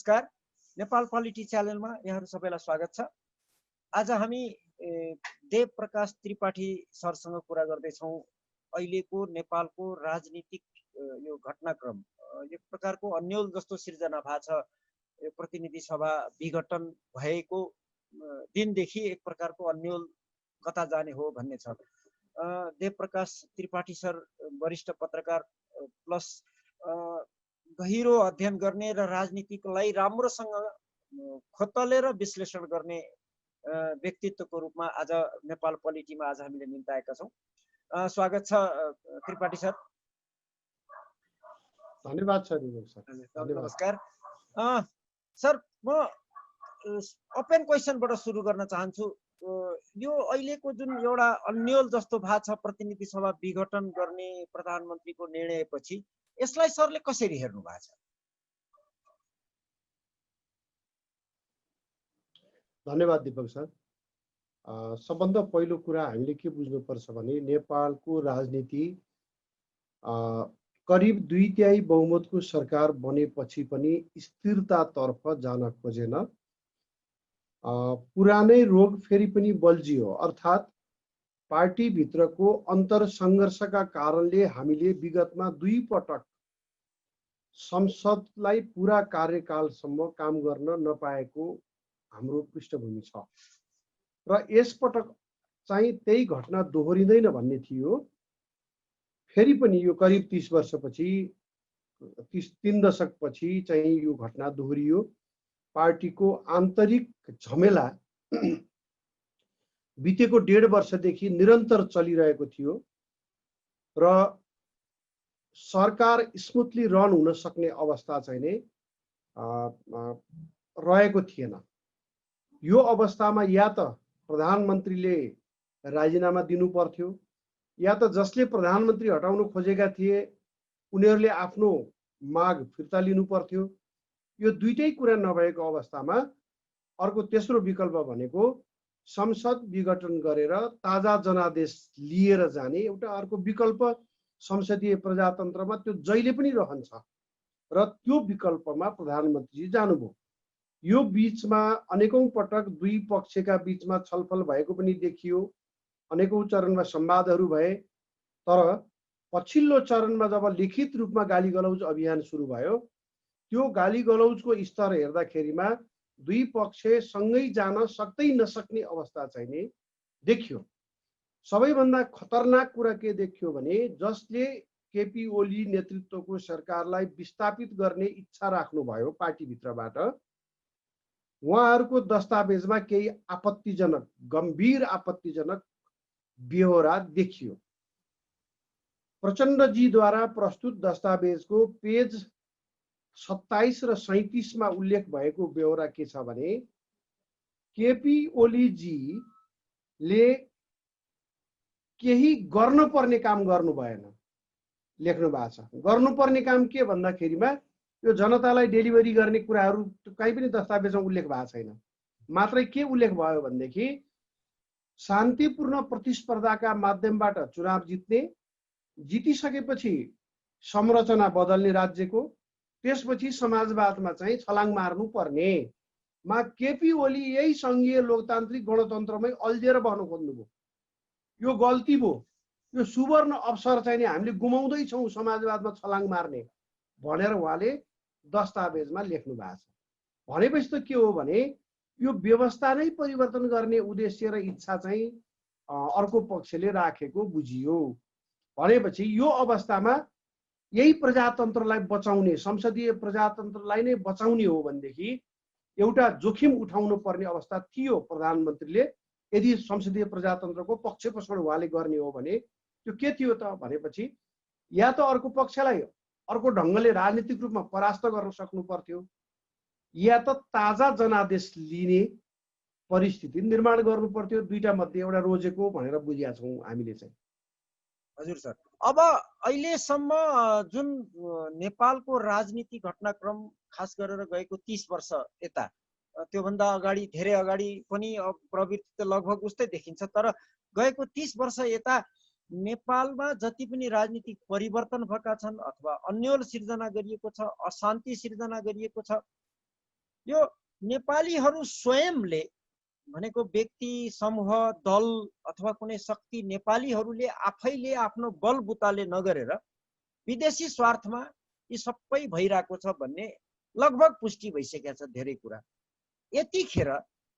नमस्कार, नेपाल पोलिटी च्यानलमा यहाँहरू सबैलाई स्वागत छ। आज हामी देव प्रकाश त्रिपाठी सरसँग कुरा गर्दैछौँ। अहिलेको नेपालको राजनीतिक यो घटनाक्रम एक प्रकारको अन्यल जस्तो सिर्जना भएको छ। प्रतिनिधि सभा विघटन भएको दिनदेखि एक प्रकारको अन्यल कता जाने हो भन्ने छ। देव प्रकाश त्रिपाठी सर वरिष्ठ पत्रकार प्लस गहिरो अध्ययन गर्ने र राजनीतिलाई राम्रोसँग खोतलेर विश्लेषण गर्ने व्यक्तित्वको रूपमा आज नेपाल पोलिटीमा आज हामीले निम्ताएका छौँ। स्वागत छ त्रिपाठी सर। धन्यवाद सर। नमस्कार सर, म ओपन क्वेसनबाट सुरु गर्न चाहन्छु। यो अहिलेको जुन एउटा अन्यल जस्तो भएको छ प्रतिनिधि सभा विघटन गर्ने प्रधानमन्त्रीको निर्णयपछि यसलाई सरले कसरी हेर्नु भएको छ? धन्यवाद दीपक सर। सबभन्दा पहिलो कुरा हामीले के बुझ्नुपर्छ भने नेपालको राजनीति करिब 2/3 बहुमतको सरकार बनेपछि पनि स्थिरतातर्फ जान खोजेन। पुरानै रोग फेरि पनि बल्झियो, अर्थात् पार्टी भित्रको अन्तर संघर्षका कारणले हामीले विगतमा 2 पटक संसदलाई पूरा कार्यकालसम्म काम गर्न नपाएको हाम्रो पृष्ठभूमि छ र यसपटक चाहिँ त्यही घटना दोहोरिँदैन भन्ने थियो। फेरि पनि यो करिब 30 वर्षपछि 3 दशकपछि चाहिँ यो घटना दोहोरियो। पार्टीको आन्तरिक झमेला बितेको 1.5 वर्षदेखि निरन्तर चलिरहेको थियो र सरकार स्मुथली रन हुन सक्ने अवस्था चाहिँ नै रहेको थिएन। यो अवस्थामा या त प्रधानमन्त्रीले राजीनामा दिनु पर्थ्यो या त जसले प्रधानमन्त्री हटाउन खोजेका थिए उनीहरूले आफ्नो माग फिर्ता लिनु पर्थ्यो। यो दुईटै कुरा नभएको अवस्थामा अर्को तेस्रो विकल्प भनेको संसद विघटन गरेर ताजा जनादेश लिएर जाने एउटा अर्को विकल्प संसदीय प्रजातन्त्रमा त्यो जहिले पनि रहन्छ र त्यो विकल्पमा प्रधानमन्त्री जानुभयो। यो बीचमा अनेकौं पटक दुई पक्षका बीचमा छलफल भएको पनि देखियो, अनेकौं चरणमा संवादहरू भए। तर पछिल्लो चरणमा जब लिखित रूपमा गाली गलौज अभियान सुरु भयो, त्यो गाली गलौजको स्तर हेर्दाखेरिमा दुई पक्ष सँगै जान सक्दै नसक्ने अवस्था चाहिँ नि देखियो। सबैभन्दा खतरनाक कुरा के देखियो भने जसले केपी ओली नेतृत्वको सरकारलाई विस्थापित गर्ने इच्छा राख्नुभयो पार्टीभित्रबाट, उहाँहरूको दस्तावेजमा केही आपत्तिजनक, गम्भीर आपत्तिजनक बेहोरा देखियो। प्रचण्डजीद्वारा प्रस्तुत दस्तावेजको पेज 27 र 37 मा उल्लेख भएको बेहोरा के छ भने केपी ओलीजीले केही गर्नुपर्ने काम गर्नु भएन लेख्नु भएको छ। गर्नुपर्ने काम के भन्दाखेरिमा यो जनतालाई डेलिभरी गर्ने कुराहरू कहीँ पनि दस्तावेजमा उल्लेख भएको छैन। मात्रै के उल्लेख भयो भनेदेखि शान्तिपूर्ण प्रतिस्पर्धाका माध्यमबाट चुनाव जित्ने, जितिसकेपछि संरचना बदल्ने राज्यको, त्यसपछि समाजवादमा चाहिँ छलाङ मार्नु पर्ने मा केपी ओली यही संघीय लोकतान्त्रिक गणतन्त्रमै अल्झेर बस्न खोज्नुभयो। यो गल्ती भयो। यो सुवर्ण अवसर चाहिँ नि हामीले गुमाउँदै छौं समाजवादमा छलाङ मार्ने भनेर उहाँले दस्तावेजमा लेख्नु भएको छ। भनेपछि त के हो भने यो व्यवस्था नै परिवर्तन गर्ने उद्देश्य र इच्छा चाहिँ अर्को पक्षले राखेको बुझियो। भनेपछि यो अवस्थामा यही प्रजातन्त्रलाई बचाउने, संसदीय प्रजातन्त्रलाई नै बचाउने हो भनेदेखि एउटा जोखिम उठाउनु पर्ने अवस्था थियो प्रधानमन्त्रीले। यदि संसदीय प्रजातन्त्रको पक्षपोषण उहाँले गर्ने हो भने त्यो के थियो त भनेपछि या त अर्को पक्षलाई अर्को ढङ्गले राजनीतिक रूपमा परास्त गर्न सक्नु पर्थ्यो या त ताजा जनादेश लिने परिस्थिति निर्माण गर्नु पर्थ्यो। दुईटा मध्ये एउटा रोजेको भनेर बुझिया छौं हामीले चाहिँ। हजुर सर, अब अहिलेसम्म जुन नेपालको राजनीतिक घटनाक्रम खास गरेर गएको 30 वर्ष यता, त्योभन्दा अगाडि धेरै अगाडि पनि प्रवृत्ति त लगभग उस्तै देखिन्छ, तर गएको 30 वर्ष यता नेपालमा जति पनि राजनीतिक परिवर्तन भएका छन् अथवा अन्यल सिर्जना गरिएको छ, अशान्ति सिर्जना गरिएको छ, यो नेपालीहरू स्वयंले भनेको व्यक्ति समूह दल अथवा कुनै शक्ति नेपालीहरूले आफैले आफ्नो बलबुताले नगरेर विदेशी स्वार्थमा यी सबै भइरहेको छ भन्ने लगभग पुष्टि भइसकेको छ धेरै कुरा। यतिखेर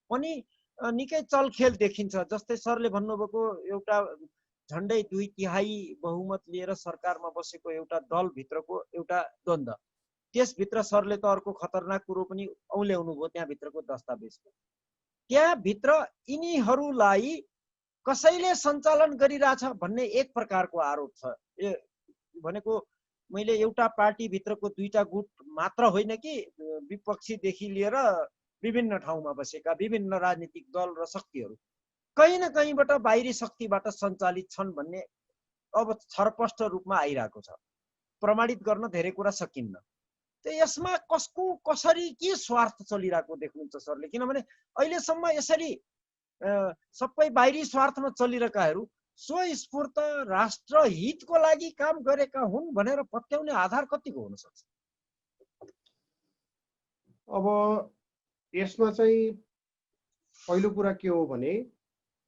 पनि निकै चलखेल देखिन्छ। जस्तै सरले भन्नुभएको एउटा झन्डै 2/3 बहुमत लिएर सरकारमा बसेको एउटा दलभित्रको एउटा द्वन्द्व, त्यसभित्र सरले त अर्को खतरनाक कुरो पनि औल्याउनु भयो त्यहाँभित्रको दस्तावेजको। त्यहाँभित्र यिनीहरूलाई कसैले सञ्चालन गरिरहेछ भन्ने एक प्रकारको आरोप छ। भनेको मैले एउटा पार्टीभित्रको 2टा गुट मात्र होइन कि विपक्षीदेखि लिएर विभिन्न ठाउँमा बसेका विभिन्न राजनीतिक दल र शक्तिहरू कहीँ न कहीँबाट बाहिरी शक्तिबाट सञ्चालित छन् भन्ने अब छरपष्ट रूपमा आइरहेको छ। प्रमाणित गर्न धेरै कुरा सकिन्न। त यसमा कसको कसरी के स्वार्थ चलिरहेको देख्नुहुन्छ सरले? किनभने अहिलेसम्म यसरी सबै बाहिरी स्वार्थमा चलिरहेकाहरू स्वस्फूर्त राष्ट्र हितको लागि काम गरेका हुन् भनेर पत्याउने आधार कतिको हुन सक्छ? अब यसमा चाहिँ पहिलो कुरा के हो भने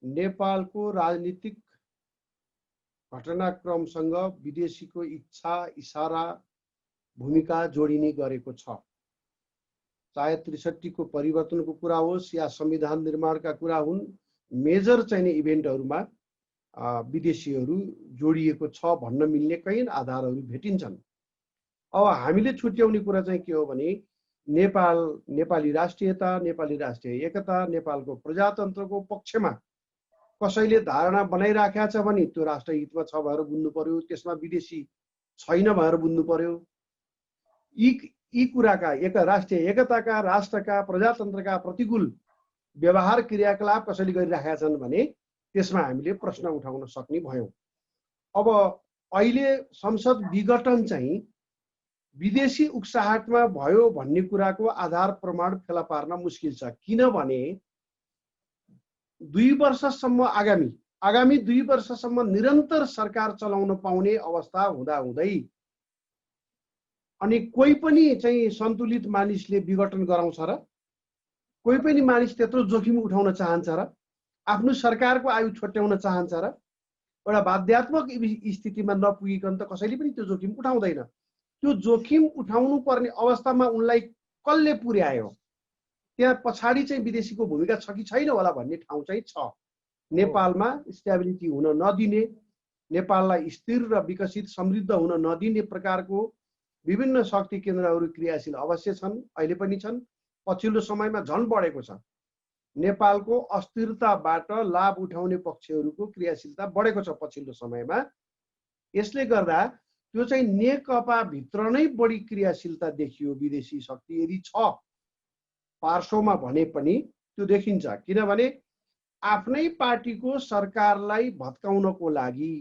नेपालको राजनीतिक घटनाक्रमसँग विदेशीको इच्छा इशारा भूमिका जोडिने गरेको छ। चाहे 63 को परिवर्तनको कुरा होस् या संविधान निर्माणका कुरा हुन्, मेजर चाहिने इभेन्टहरूमा विदेशीहरू जोडिएको छ भन्न मिल्ने कहीँ आधारहरू भेटिन्छन्। अब हामीले छुट्याउने कुरा चाहिँ के हो भने नेपाली राष्ट्रियता, नेपाली राष्ट्रिय एकता, नेपालको प्रजातन्त्रको पक्षमा कसैले धारणा बनाइराखेका छ भने त्यो राष्ट्र हितमा छ भनेर बुझ्नु पर्यो, त्यसमा विदेशी छैन भनेर बुझ्नु पर्यो। यी कुराका राष्ट्रिय एकताका, राष्ट्रका, प्रजातन्त्रका प्रतिकूल व्यवहार क्रियाकलाप कसैले गरिराखेका छन् भने त्यसमा हामीले प्रश्न उठाउन सक्ने भयौँ। अब अहिले संसद विघटन चाहिँ विदेशी उक्साहटमा भयो भन्ने कुराको आधार प्रमाण फेला पार्न मुस्किल छ। किनभने 2 वर्षसम्म आगामी 2 वर्षसम्म निरन्तर सरकार चलाउन पाउने अवस्था हुँदाहुँदै अनि कोही पनि चाहिँ सन्तुलित मानिसले विघटन गराउँछ र कोही पनि मानिस त्यत्रो जोखिम उठाउन चाहन्छ र आफ्नो सरकारको आयु छोट्याउन चाहन्छ र एउटा बाध्यात्मक स्थितिमा नपुगिकन त कसैले पनि त्यो जोखिम उठाउँदैन। त्यो जोखिम उठाउनु पर्ने अवस्थामा उनलाई कसले पुर्यायो, त्यहाँ पछाडि चाहिँ विदेशीको भूमिका छ कि छैन होला भन्ने ठाउँ चाहिँ छ। नेपालमा स्टेबिलिटी हुन नदिने, नेपाललाई स्थिर र विकसित समृद्ध हुन नदिने प्रकारको विभिन्न शक्ति केन्द्रहरू क्रियाशील अवश्य छन्, अहिले पनि छन्, पछिल्लो समयमा झन बढेको छ। नेपालको अस्थिरताबाट लाभ उठाउने पक्षहरूको क्रियाशीलता बढेको छ पछिल्लो समयमा। यसले गर्दा त्यो चाहिँ नेकपा भित्र नै बढी क्रियाशीलता देखियो। विदेशी शक्ति यदि छ पार्श्वमा भने पनि त्यो देखिन्छ। किनभने आफ्नै पार्टीको सरकारलाई भत्काउनको लागि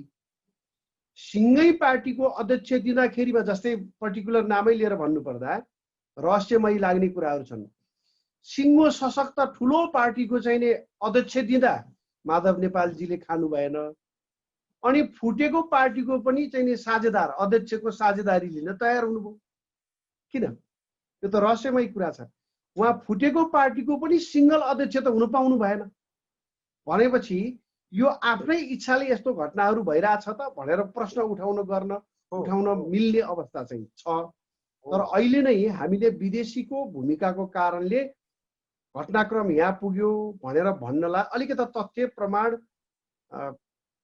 सिंगै पार्टीको अध्यक्ष दिँदाखेरिमा, जस्तै पर्टिकुलर नामै लिएर भन्नुपर्दा रहस्यमयी लाग्ने कुराहरू छन्। सिंगो सशक्त ठुलो पार्टीको चाहिँ नि अध्यक्ष दिँदा माधव नेपालजीले खानु भएन, अनि फुटेको पार्टीको पनि चाहिँ नि साझेदार अध्यक्षको साझेदारी लिन तयार हुनुभयो। किन? यो त रहस्यमयी कुरा छ। उहाँ फुटेको पार्टीको पनि सिंगल अध्यक्ष त हुन पाउनु भएन भनेपछि यो आफ्नै इच्छाले यस्तो घटनाहरू भइरहेछ त भनेर प्रश्न उठाउन मिल्ने अवस्था चाहिँ छ। तर अहिले नै हामीले विदेशीको भूमिकाको कारणले घटनाक्रम यहाँ पुग्यो भनेर भन्नलाई अलिकति तथ्य प्रमाण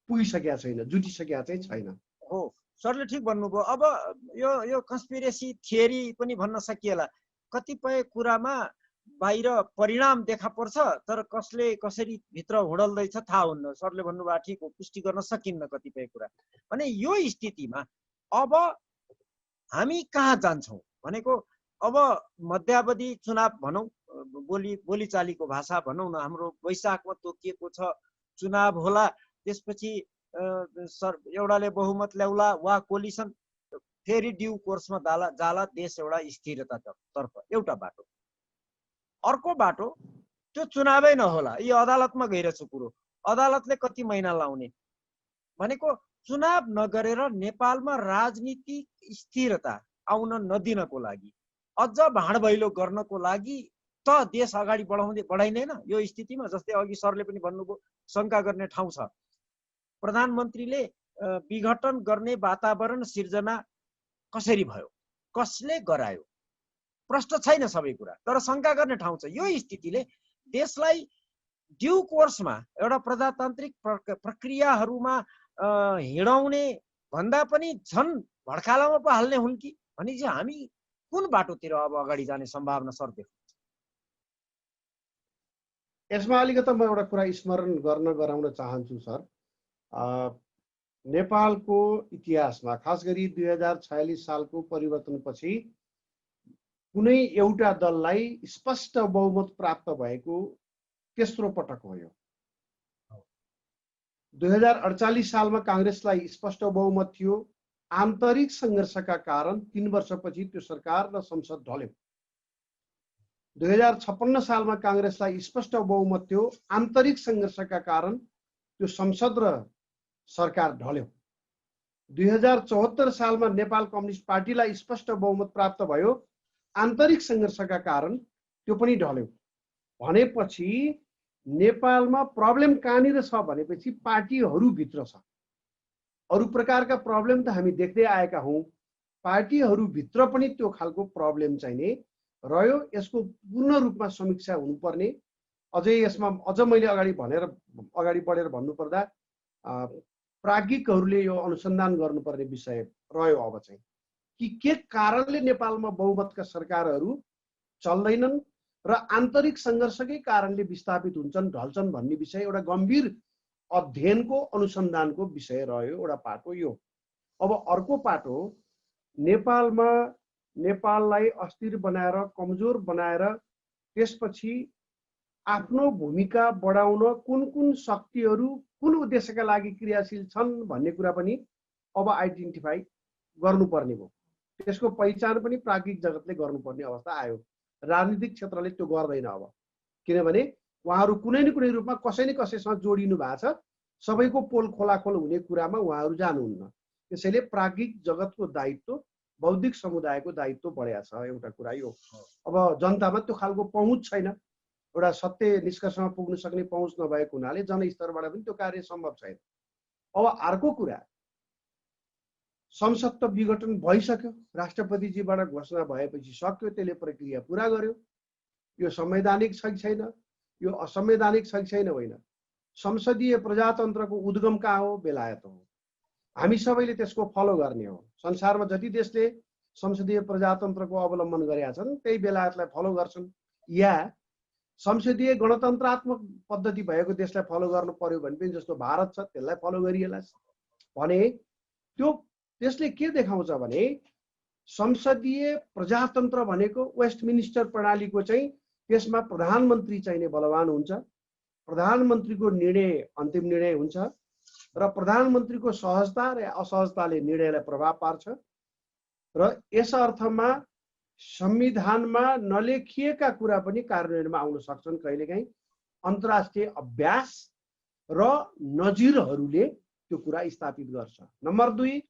पुगिसकेका छैन, जुटिसकेका चाहिँ छैन। हो, सरले ठिक भन्नुभयो। अब यो कन्स्पिरेसी थियोरी पनि भन्न सकिएला। कतिपय कुरामा बाहिर परिणाम देखा पर्छ तर कसले कसरी भित्र हुडल्दैछ थाहा हुन्न। सरले भन्नुभयो ठिक हो, पुष्टि गर्न सकिन्न कतिपय कुरा। भने यो स्थितिमा अब हामी कहाँ जान्छौँ भनेको, अब मध्यावधि चुनाव भनौँ, बोलीचालीको भाषा भनौँ न, हाम्रो वैशाखमा तोकिएको छ चुनाव होला, त्यसपछि एउटाले बहुमत ल्याउला वा कोलिसन, फेरि ड्यू कोर्समा जाला देश एउटा स्थिरता तर्फ एउटा बाटो। अर्को बाटो त्यो चुनावै नहोला, यो अदालतमा गइरहेछ कुरो, अदालतले कति महिना लाउने भनेको चुनाव नगरेर नेपालमा राजनीतिक स्थिरता आउन नदिनको लागि, अझ भाँडभैलो गर्नको लागि त देश अगाडि बढाइँदैन। यो स्थितिमा जस्तै अघि सरले पनि भन्नुभयो, शङ्का गर्ने ठाउँ छ। प्रधानमन्त्रीले विघटन गर्ने वातावरण सिर्जना कसरी भयो, कसले गरायो, प्रश्न छैन सबै कुरा, तर शङ्का गर्ने ठाउँ छ। यो स्थितिले देशलाई ड्यू कोर्समा एउटा प्रजातान्त्रिक प्रक्रियाहरूमा हिँडाउने भन्दा पनि झन् भड्कालामा पो हाल्ने हुन् कि भने चाहिँ हामी कुन बाटोतिर अब अगाडि जाने सम्भावना सर देख्नुहुन्छ? यसमा अलिकति म एउटा कुरा स्मरण गराउन चाहन्छु सर। नेपालको इतिहासमा खास गरी 2046 सालको परिवर्तनपछि कुनै एउटा दललाई स्पष्ट बहुमत प्राप्त भएको तेस्रो पटक हो यो। 2048 सालमा कांग्रेसलाई स्पष्ट बहुमत थियो। आन्तरिक संघर्षका कारण 3 वर्षपछि त्यो सरकार र संसद ढल्यो। 2056 सालमा कांग्रेसलाई स्पष्ट बहुमत थियो। आन्तरिक संघर्षका कारण त्यो संसद र सरकार ढल्यो। 2074 सालमा नेपाल कम्युनिस्ट पार्टीलाई स्पष्ट बहुमत प्राप्त भयो। आन्तरिक संघर्षका कारण त्यो पनि ढल्यो। भनेपछि नेपालमा प्रब्लम कहाँनिर छ भनेपछि पार्टीहरूभित्र छ। अरू प्रकारका प्रब्लम त हामी देख्दै आएका हौं, पार्टीहरूभित्र पनि त्यो खालको प्रब्लम चाहिँ नि रह्यो। यसको पूर्ण रूपमा समीक्षा हुनुपर्ने। अझै यसमा अझ मैले अगाडि बढेर भन्नुपर्दा प्राज्ञिकहरूले यो अनुसन्धान गर्नुपर्ने विषय रह्यो अब चाहिँ कि के कारणले नेपालमा बहुमतका सरकारहरू चल्दैनन् र आन्तरिक संघर्षकै कारणले विस्थापित हुन्छन्, ढल्छन् भन्ने विषय एउटा गम्भीर अध्ययनको अनुसन्धानको विषय रह्यो। एउटा पाटो यो। अब अर्को पाटो, नेपालमा नेपाललाई अस्थिर बनाएर कमजोर बनाएर त्यसपछि आफ्नो भूमिका बढाउन कुन कुन शक्तिहरू कुन उद्देश्यका लागि क्रियाशील छन् भन्ने कुरा पनि अब आइडेन्टिफाई गर्नुपर्ने भयो। त्यसको पहिचान पनि प्राज्ञिक जगतले गर्नुपर्ने अवस्था आयो। राजनीतिक क्षेत्रले त्यो गर्दैन अब, किनभने उहाँहरू कुनै न कुनै रूपमा कसै न कसैसँग जोडिनु भएको छ। सबैको पोल खोलाखोल हुने कुरामा उहाँहरू जानुहुन्न। त्यसैले प्राज्ञिक जगतको दायित्व, बौद्धिक समुदायको दायित्व बढेको छ। एउटा कुरा यो। अब जनतामा त्यो खालको पहुँच छैन, एउटा सत्य निष्कर्षमा पुग्न सक्ने पहुँच नभएको हुनाले जनस्तरबाट पनि त्यो कार्य सम्भव छैन। अब अर्को कुरा, संसद त विघटन भइसक्यो, राष्ट्रपतिजीबाट घोषणा भएपछि सक्यो, त्यसले प्रक्रिया पूरा गर्यो। यो संवैधानिक छ कि छैन, यो असंवैधानिक छ कि छैन होइन। संसदीय प्रजातन्त्रको उद्गम कहाँ हो? बेलायत हो। हामी सबैले त्यसको फलो गर्ने हो। संसारमा जति देशले संसदीय प्रजातन्त्रको अवलम्बन गरेका छन् त्यही बेलायतलाई फलो गर्छन्, या संसदीय गणतन्त्रात्मक पद्धति भएको देशलाई फलो गर्नु पर्यो भने पनि जस्तो भारत छ त्यसलाई फलो गरिएला भने त्यो त्यसले के देखाउँछ भने संसदीय प्रजातन्त्र भनेको वेस्टमिनिस्टर प्रणालीको चाहिँ त्यसमा प्रधानमन्त्री चाहिने बलवान हुन्छ। प्रधानमन्त्रीको निर्णय अन्तिम निर्णय हुन्छ र प्रधानमन्त्रीको सहजता र असहजताले निर्णयलाई प्रभाव पार्छ। र यस अर्थमा संविधानमा नलेखिएका कुरा पनि कार्यान्वयनमा आउन सक्छन् कहिलेकाहीँ। अन्तर्राष्ट्रिय अभ्यास र नजिरहरूले त्यो कुरा स्थापित गर्छ। नम्बर 2,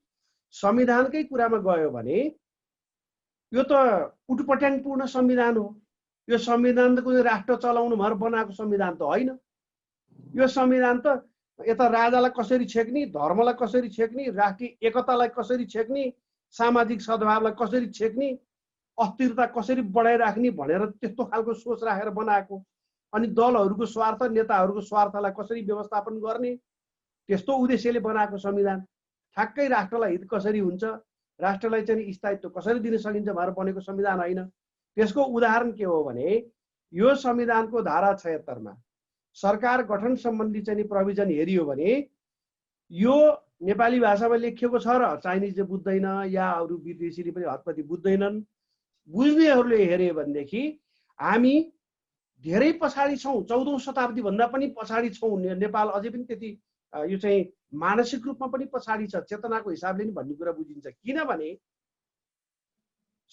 संविधानकै कुरामा गयो भने यो त उटपट्याङपूर्ण संविधान हो। यो संविधान त कुनै राष्ट्र चलाउनु भएर बनाएको संविधान त होइन। यो संविधान त यता राजालाई कसरी छेक्ने, धर्मलाई कसरी छेक्ने, राष्ट्रिय एकतालाई कसरी छेक्ने, सामाजिक सद्भावलाई कसरी छेक्ने, अस्थिरता कसरी बढाइराख्ने भनेर त्यस्तो खालको सोच राखेर बनाएको। अनि दलहरूको स्वार्थ, नेताहरूको स्वार्थलाई कसरी व्यवस्थापन गर्ने, त्यस्तो उद्देश्यले बनाएको संविधान। ठ्याक्कै राष्ट्रलाई हित कसरी हुन्छ, राष्ट्रलाई चाहिँ स्थायित्व कसरी दिन सकिन्छ भनेर बनेको संविधान होइन। त्यसको उदाहरण के हो भने यो संविधानको धारा 76 मा सरकार गठन सम्बन्धी चाहिँ प्रोभिजन हेरियो भने यो नेपाली भाषामा लेखिएको छ र चाइनिजले बुझ्दैन या अरू विदेशीले पनि हतपति बुझ्दैनन्। बुझ्नेहरूले हेरे भनेदेखि हामी धेरै पछाडी छौं, 14औं शताब्दी भन्दा पनि पछाडी छौं। नेपाल अझै पनि त्यति यो चाहिँ मानसिक रूपमा पनि पछाडी छ, चेतनाको हिसाबले नि भन्ने कुरा बुझिन्छ। किनभने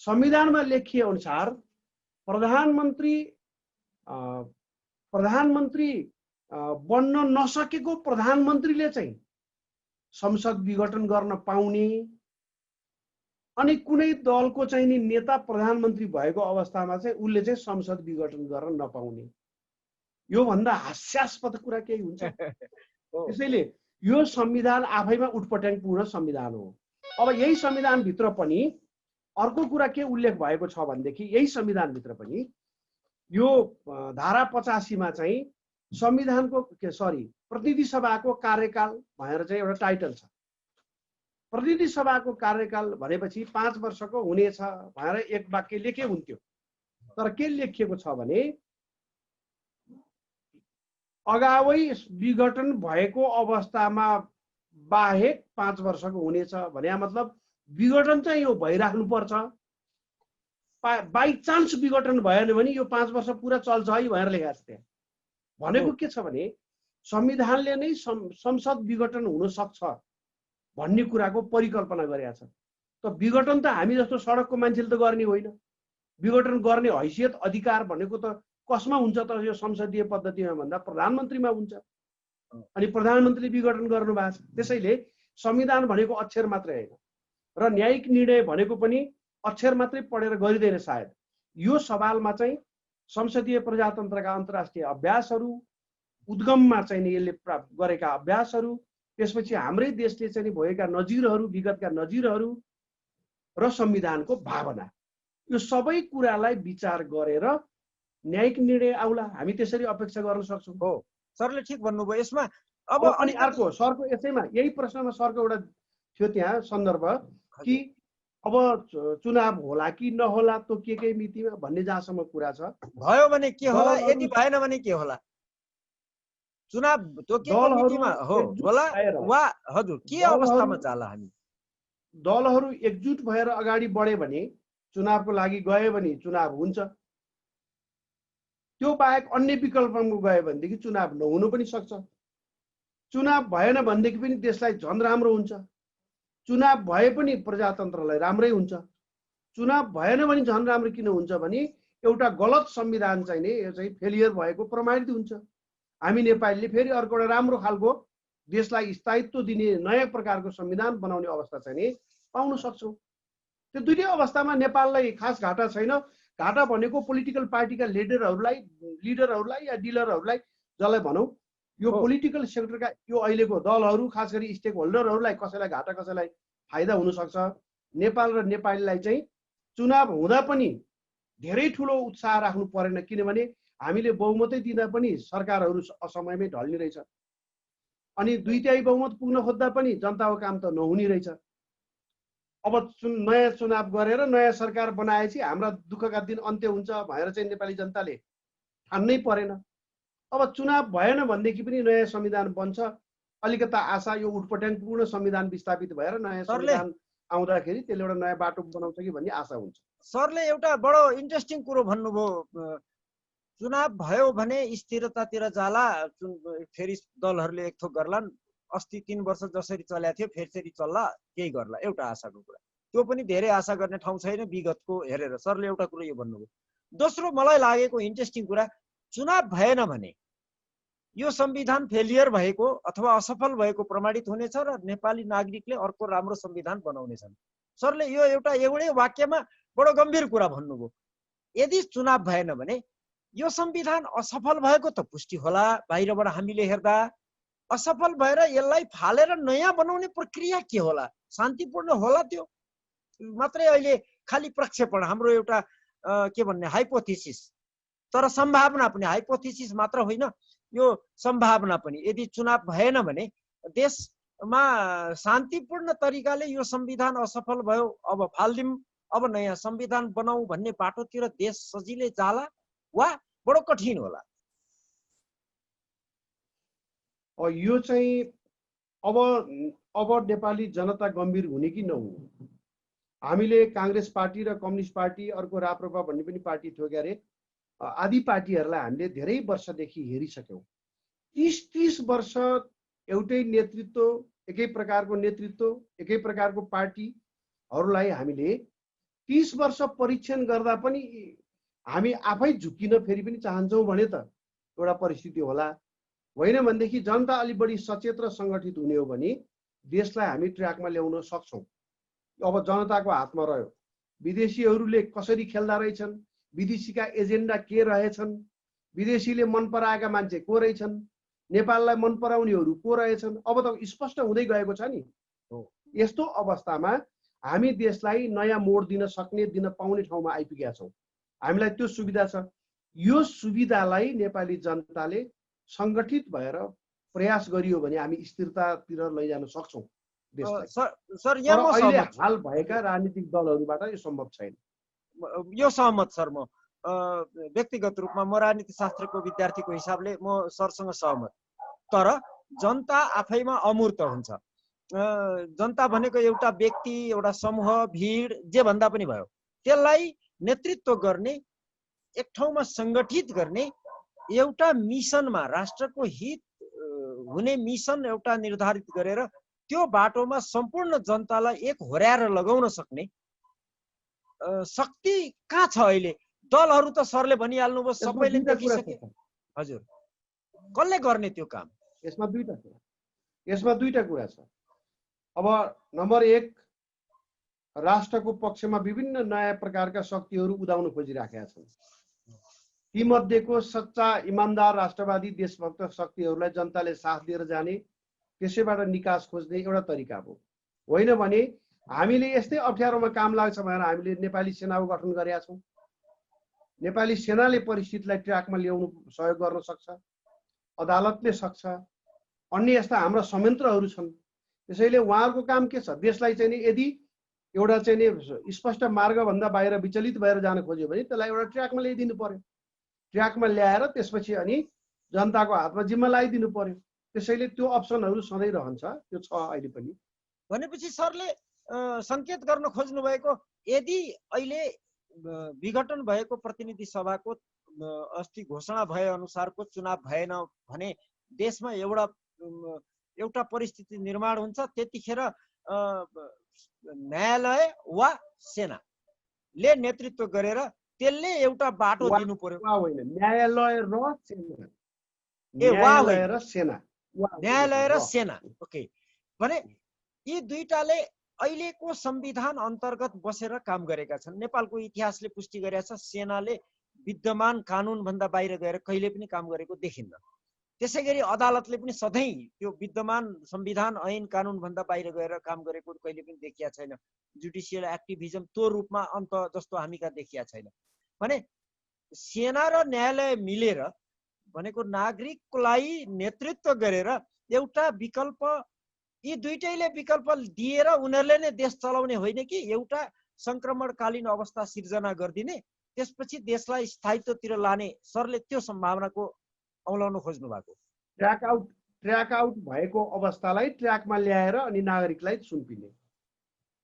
संविधानमा लेखिए अनुसार प्रधानमन्त्री बन्न नसकेको प्रधानमन्त्रीले चाहिँ संसद विघटन गर्न पाउने अनि कुनै दलको चाहिँ नि नेता प्रधानमन्त्री भएको अवस्थामा चाहिँ उसले चाहिँ संसद विघटन गर्न नपाउने, यो भन्दा हास्यास्पद कुरा केही हुन्छ? त्यसैले यो संविधान आफैमा उटपटाङपूर्ण संविधान हो। अब यही संविधानभित्र पनि अर्को कुरा के उल्लेख भएको छ भनेदेखि यही संविधानभित्र पनि यो धारा 85 मा चाहिँ संविधानको प्रतिनिधि सभाको कार्यकाल भनेर चाहिँ एउटा टाइटल छ। प्रतिनिधि सभाको कार्यकाल भनेपछि 5 वर्षको हुनेछ भनेर एक वाक्य लेखे हुन्थ्यो। तर के लेखिएको छ भने अगावै विघटन भएको अवस्थामा बाहेक 5 वर्षको हुनेछ भने मतलब विघटन चाहिँ यो भइराख्नु पर्छ। बाई चान्स विघटन भएन भने यो 5 वर्ष पुरा चल्छ है भनेर लेखेको छ। त्यहाँ भनेको के छ भने संविधानले नै संसद विघटन हुन सक्छ भन्ने कुराको परिकल्पना गरेको छ। त विघटन त हामी जस्तो सडकको मान्छेले त गर्ने होइन। विघटन गर्ने हैसियत अधिकार भनेको त कसमा हुन्छ त? यो संसदीय पद्धतिमा भन्दा प्रधानमन्त्रीमा हुन्छ। अनि प्रधानमन्त्रीले विघटन गर्नु भएको छ। त्यसैले संविधान भनेको अक्षर मात्रै होइन र न्यायिक निर्णय भनेको पनि अक्षर मात्रै पढेर गरिँदैन सायद। यो सवालमा चाहिँ संसदीय प्रजातन्त्रका अन्तर्राष्ट्रिय अभ्यासहरू, उद्गममा चाहिँ यसले प्राप्त गरेका अभ्यासहरू, त्यसपछि हाम्रै देशले चाहिँ भएका नजिरहरू, विगतका नजिरहरू र संविधानको भावना, यो सबै कुरालाई विचार गरेर न्यायिक निर्णय आउला। हामी त्यसरी अपेक्षा गर्न सक्छौँ। हो, सरले ठिक भन्नुभयो यसमा। अब अनि अर्को सरको यसैमा यही प्रश्नमा सरको एउटा थियो त्यहाँ सन्दर्भ कि अब चुनाव होला कि नहोला तोकिएकै मितिमा भन्ने जहाँसम्म कुरा छ। भयो भने के होला, यदि भएन भने के होला? चुनाव तोकिएको मितिमा हो होला वा हजुर के अवस्थामा जाला? हामी दलहरू एकजुट भएर अगाडि बढे भने, चुनावको लागि गए भने चुनाव हुन्छ। त्यो बाहेक अन्य विकल्पमा गयो भनेदेखि चुनाव नहुनु पनि सक्छ। चुनाव भएन भनेदेखि पनि देशलाई झन् राम्रो हुन्छ। चुनाव भए पनि प्रजातन्त्रलाई राम्रै हुन्छ। चुनाव भएन भने झन् राम्रो किन हुन्छ भने एउटा गलत संविधान चाहिँ नि यो चाहिँ फेलियर भएको प्रमाणित हुन्छ। हामी नेपालीले फेरि अर्को एउटा राम्रो खालको देशलाई स्थायित्व दिने नयाँ प्रकारको संविधान बनाउने अवस्था चाहिँ नि पाउन सक्छौँ। त्यो दुईटै अवस्थामा नेपाललाई खास घाटा छैन। घाटा भनेको पोलिटिकल पार्टीका लिडरहरूलाई या डिलरहरूलाई जसलाई भनौँ, यो पोलिटिकल सेक्टरका यो अहिलेको दलहरू, खास गरी स्टेक होल्डरहरूलाई कसैलाई घाटा कसैलाई फाइदा हुन सक्छ। नेपाल र नेपालीलाई चाहिँ चुनाव हुँदा पनि धेरै ठुलो उत्साह राख्नु परेन, किनभने हामीले बहुमतै दिँदा पनि सरकारहरू असमयमै ढल्ने रहेछ। अनि 2/3 बहुमत पुग्न खोज्दा पनि जनताको काम त नहुने रहेछ। अब नयाँ चुनाव गरेर नयाँ सरकार बनाएपछि हाम्रा दुःखका दिन अन्त्य हुन्छ भनेर चाहिँ नेपाली जनताले ठान्नै परेन। अब चुनाव भएन भनेदेखि पनि नयाँ संविधान बन्छ, अलिकता आशा यो उटपटाङपूर्ण संविधान विस्थापित भएर नयाँ संविधान आउँदाखेरि त्यसले एउटा नयाँ बाटो बनाउँछ कि भन्ने आशा हुन्छ। सरले एउटा बडो इन्ट्रेस्टिङ कुरो भन्नुभयो। चुनाव भयो भने स्थिरतातिर जाला, फेरि दलहरूले एक थोक गर्लान्, अस्ति 3 वर्ष जसरी चलेको थियो फेरि चल्ला, केही गर्ला, एउटा आशाको कुरा। त्यो पनि धेरै आशा गर्ने ठाउँ छैन विगतको हेरेर। सरले एउटा कुरो यो भन्नुभयो। दोस्रो मलाई लागेको इन्ट्रेस्टिङ कुरा, चुनाव भएन भने यो संविधान फेलियर भएको अथवा असफल भएको प्रमाणित हुनेछ र नेपाली नागरिकले अर्को राम्रो संविधान बनाउनेछन्। सरले यो एउटै वाक्यमा बडो गम्भीर कुरा भन्नुभयो। यदि चुनाव भएन भने यो संविधान असफल भएको त पुष्टि होला बाहिरबाट हामीले हेर्दा। असफल भएर यसलाई फालेर नयाँ बनाउने प्रक्रिया के होला? शान्तिपूर्ण होला? त्यो मात्रै अहिले खालि प्रक्षेपण, हाम्रो एउटा के भन्ने हाइपोथेसिस, तर सम्भावना पनि हाइपोथेसिस मात्र होइन, यो सम्भावना पनि। यदि चुनाव भएन भने देशमा शान्तिपूर्ण तरिकाले यो संविधान असफल भयो, अब फाल्दिउँ, अब नयाँ संविधान बनाऊ भन्ने बाटोतिर देश सजिलै जाला वा बडो कठिन होला? यो चाहिँ अब नेपाली जनता गम्भीर हुने कि नहुने? हामीले काङ्ग्रेस पार्टी र कम्युनिस्ट पार्टी, अर्को राप्रपा भन्ने पनि पार्टी थियो के अरे, आदि पार्टीहरूलाई हामीले धेरै वर्षदेखि हेरिसक्यौँ। 30 वर्ष एउटै नेतृत्व, एकै प्रकारको नेतृत्व, एकै प्रकारको पार्टीहरूलाई हामीले 30 वर्ष परीक्षण गर्दा पनि हामी आफै झुकिन फेरि पनि चाहन्छौँ भने त एउटा परिस्थिति होला। होइन भनेदेखि जनता अलि बढी सचेत र सङ्गठित हुने हो भने देशलाई हामी ट्र्याकमा ल्याउन सक्छौँ। अब जनताको हातमा रह्यो। विदेशीहरूले कसरी खेल्दा रहेछन्, विदेशीका एजेन्डा के रहेछन्, विदेशीले मन पराएका मान्छे को रहेछन्, नेपाललाई मन पराउनेहरू को रहेछन्, अब त स्पष्ट हुँदै गएको छ नि। यस्तो अवस्थामा हामी देशलाई नयाँ मोड दिन सक्ने, दिन पाउने ठाउँमा आइपुगेका छौँ। हामीलाई त्यो सुविधा छ। यो सुविधालाई नेपाली जनताले सङ्गठित भएर प्रयास गरियो भने हामी स्थिरतातिर लैजान सक्छौँ देशलाई। सर तर यहाँ म अहिले सहमत छु। हाल भएका राजनीतिक दलहरूबाट यो सम्भव छैन। यो सहमत सर, म व्यक्तिगत रूपमा म राजनीति शास्त्रको विद्यार्थीको हिसाबले म सरसँग सहमत। तर जनता आफैमा अमूर्त हुन्छ। जनता भनेको एउटा व्यक्ति, एउटा समूह, भिड, जे भन्दा पनि भयो, त्यसलाई नेतृत्व गर्ने, एक ठाउँमा सङ्गठित गर्ने, एउटा मिसनमा, राष्ट्रको हित हुने मिसन एउटा निर्धारित गरेर त्यो बाटोमा सम्पूर्ण जनतालाई एक होर्याएर लगाउन सक्ने शक्ति कहाँ छ अहिले? दलहरू त सरले भनिहाल्नुभयो, सबैले देखिसके। हजुर, कसले गर्ने त्यो काम? यसमा दुईटा कुरा छ। अब नम्बर 1, राष्ट्रको पक्षमा विभिन्न नयाँ प्रकारका शक्तिहरू उदाउन खोजिराखेका छन्। तीमध्येको सच्चा इमान्दार राष्ट्रवादी देशभक्त शक्तिहरूलाई जनताले साथ दिएर जाने, त्यसैबाट निकास खोज्ने एउटा तरिका हो। होइन भने हामीले यस्तै अप्ठ्यारोमा काम लाग्छ भनेर हामीले नेपाली सेनाको गठन गरेका छौँ। नेपाली सेनाले परिस्थितिलाई ट्र्याकमा ल्याउनु सहयोग गर्न सक्छ, अदालतले सक्छ, अन्य यस्ता हाम्रा संयन्त्रहरू छन्। त्यसैले उहाँहरूको काम के छ? देशलाई चाहिँ नि यदि एउटा चाहिँ नि स्पष्ट मार्गभन्दा बाहिर विचलित भएर जान खोज्यो भने त्यसलाई एउटा ट्र्याकमा ल्याइदिनु पर्यो। ट्र्याकमा ल्याएर त्यसपछि अनि जनताको हातमा जिम्मा लगाइदिनु पर्यो। त्यसैले त्यो अप्सनहरू सधैँ रहन्छ, त्यो छ अहिले पनि। भनेपछि सरले सङ्केत गर्न खोज्नु भएको, यदि अहिले विघटन भएको प्रतिनिधि सभाको अस्ति घोषणा भए अनुसारको चुनाव भएन भने देशमा एउटा परिस्थिति निर्माण हुन्छ, त्यतिखेर न्यायालय वा सेनाले नेतृत्व गरेर त्यसले एउटा बाटो दिनु पर्यो। होइन, न्यायालय र सेना। ओके, भने यी दुईटाले अहिलेको संविधान अन्तर्गत बसेर काम गरेका छन्। नेपालको इतिहासले पुष्टि गरेका छ, सेनाले विद्यमान कानुन भन्दा बाहिर गएर कहिले पनि काम गरेको देखिन्न। त्यसैगरी अदालतले पनि सधैँ त्यो विद्यमान संविधान ऐन कानुन भन्दा बाहिर गएर काम गरेको कहिले पनि देखिया छैन। जुडिसियल एक्टिभिजम त्यो रूपमा अन्त जस्तो हामी कहाँ देखिया छैन। भने सेना र न्यायालय मिलेर भनेको नागरिकलाई नेतृत्व गरेर एउटा विकल्प, यी दुईटैले विकल्प दिएर उनीहरूले नै देश चलाउने होइन कि एउटा संक्रमणकालीन अवस्था सिर्जना गरिदिने, त्यसपछि देशलाई स्थायित्वतिर लाने। सरले त्यो सम्भावनाको औलाउन खोज्नु भएको। ट्र्याक आउट भएको अवस्थालाई ट्र्याकमा ल्याएर अनि नागरिकलाई सुम्पिने,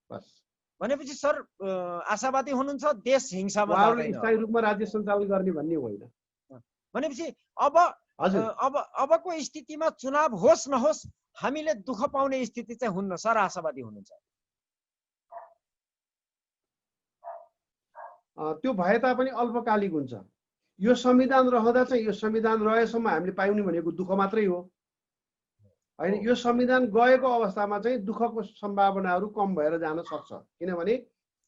बस। भनेपछि सर आशावादी हुनुहुन्छ देश हिंसामा जाँदैन, स्थायी रूपमा राज्य सञ्चालन गर्ने भन्ने होइन। भनेपछि अबको स्थितिमा चुनाव होस् नहोस् हामीले दुःख पाउने स्थिति चाहिँ हुन्न, सर आशावादी हुनुहुन्छ? त्यो भए तापनि अल्पकालिक हुन्छ। यो संविधान रहँदा चाहिँ, यो संविधान रहेसम्म हामीले पाउने भनेको दुःख मात्रै हो होइन। यो संविधान गएको अवस्थामा चाहिँ दुःखको सम्भावनाहरू कम भएर जान सक्छ, किनभने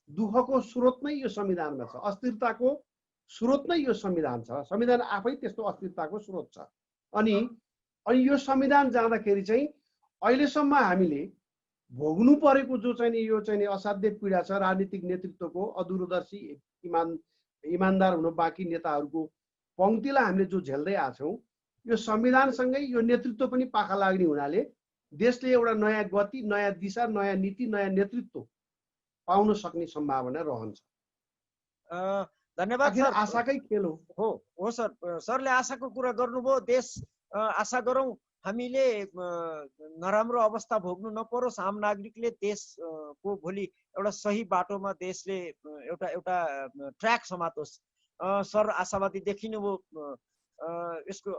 दुःखको स्रोत नै यो संविधानमा छ, अस्थिरताको स्रोत नै यो संविधान छ। संविधान आफै त्यस्तो अस्थिरताको स्रोत छ। अनि यो संविधान जाँदाखेरि चाहिँ अहिलेसम्म हामीले भोग्नु परेको जो चाहिँ यो चाहिँ असाध्य पीडा छ, राजनीतिक नेतृत्वको अदूरदर्शी इमान्दार हुन बाँकी नेताहरूको पङ्क्तिलाई हामीले जो झेल्दै आछौँ, यो संविधानसँगै यो नेतृत्व पनि पाखा लाग्ने हुनाले देशले एउटा नयाँ गति, नयाँ दिशा, नयाँ नीति, नयाँ नेतृत्व पाउन सक्ने सम्भावना रहन्छ। धन्यवाद सर। आशाकै खेल हो सर। सरले आशाको कुरा गर्नुभयो। देश आशा गरौँ हामीले नराम्रो अवस्था भोग्नु नपरोस्, आम नागरिकले देशको भोलि एउटा सही बाटोमा देशले एउटा ट्र्याक समातोस्। सर आशावादी देखिनुभयो। यसको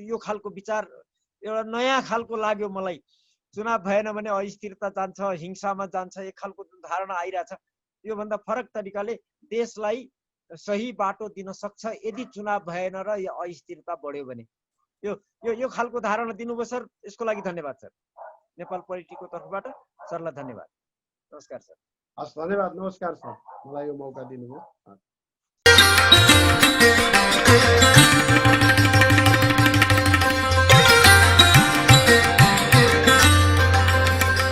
यो खालको विचार एउटा नयाँ खालको लाग्यो मलाई। चुनाव भएन भने अस्थिरता जान्छ, हिंसामा जान्छ, एक खालको धारणा आइरहेछ। योभन्दा फरक तरिकाले देशलाई सही बाटो दिन सक्छ यदि चुनाव भएन र यो अस्थिरता बढ्यो भने। यो खालको धारणा दिनुभयो सर, यसको लागि धन्यवाद सर। नेपाल पोलिटिको तर्फबाट सरलाई धन्यवाद। नमस्कार सर। हस्, धन्यवाद। नमस्कार सर, मलाई यो मौका दिनुभयो।